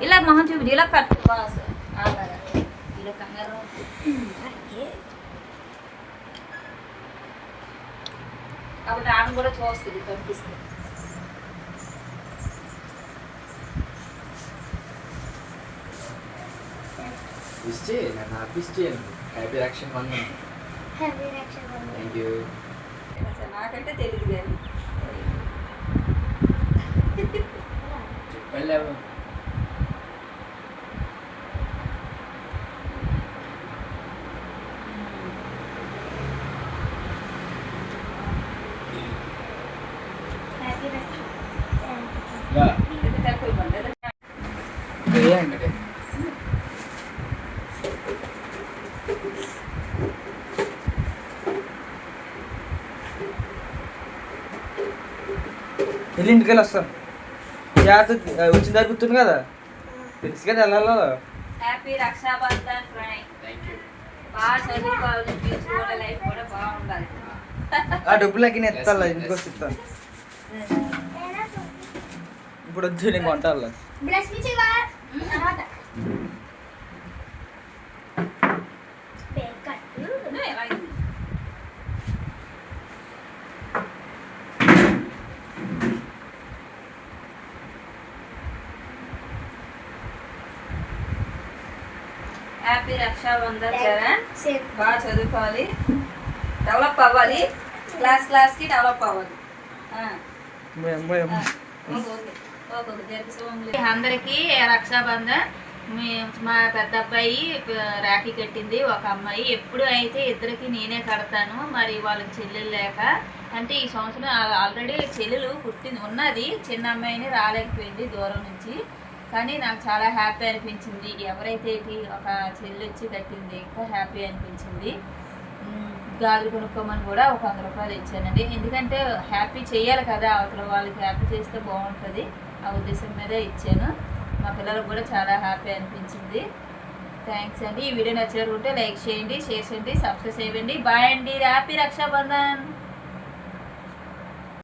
ఇలా మొహం చూపి ఇలా కట్టు అలాగా ఇలా కంగారు కాబట్టి ఆమె కూడా చూస్తుంది కనిపిస్తుంది. హ్యాపీ రక్షణ బంధన్. Thank you. నాకంటే తెలియదు కానీ వెళ్ళాము. వెళ్ళి ఇంటికి వెళ్ళి వస్తాను. జాగ్రత్త వచ్చిన దారి గుర్తుంది కదా, తెలుసు కదా వెళ్ళాలో. Happy Rakshabandhan friend. బాగా చదువుకోవాలి, ఫ్యూచర్ లైఫ్ కూడా బాగుండాలి. ఆ డబ్బులకి నేను ఎత్తాల ఇంటికి వస్తే ఇస్తాను. ఇప్పుడు వద్దు నేను కొంటాను. హ్యాపీ రక్షాబంధన్ చరణ్. బాగా చదువుకోవాలి, డెవలప్ అవ్వాలి, క్లాస్కి డెవలప్ అవ్వాలి. అందరికీ రక్షాబంధన్. మా పెద్ద అబ్బాయి రాఖీ కట్టింది, ఒక అమ్మాయి. ఎప్పుడు అయితే ఇద్దరికి నేనే కడతాను, మరి వాళ్ళకి చెల్లెలు లేక. అంటే ఈ సంవత్సరం ఆల్రెడీ చెల్లెలు ఉన్నది, చిన్న అమ్మాయిని రాలేకపోయింది దూరం నుంచి. కానీ నాకు చాలా హ్యాపీ అనిపించింది. ఎవరైతే ఒక చెల్లి వచ్చి కట్టింది ఇంకా హ్యాపీ అనిపించింది. గాజులు కొనుక్కోమని కూడా ఒక 100 రూపాయలు ఇచ్చానండి. ఎందుకంటే హ్యాపీ చేయాలి కదా, అవతల వాళ్ళకి హ్యాపీ చేస్తే బాగుంటుంది, ఆ ఉద్దేశం మీద ఇచ్చాను. మా పిల్లలకు కూడా చాలా హ్యాపీ అనిపించింది. థ్యాంక్స్ అండి. ఈ వీడియో నచ్చినట్టుంటే లైక్ చేయండి, షేర్ చేయండి, సబ్స్క్రైబ్ చేయండి. బాయ్ అండి. హ్యాపీ రక్షాబంధన్.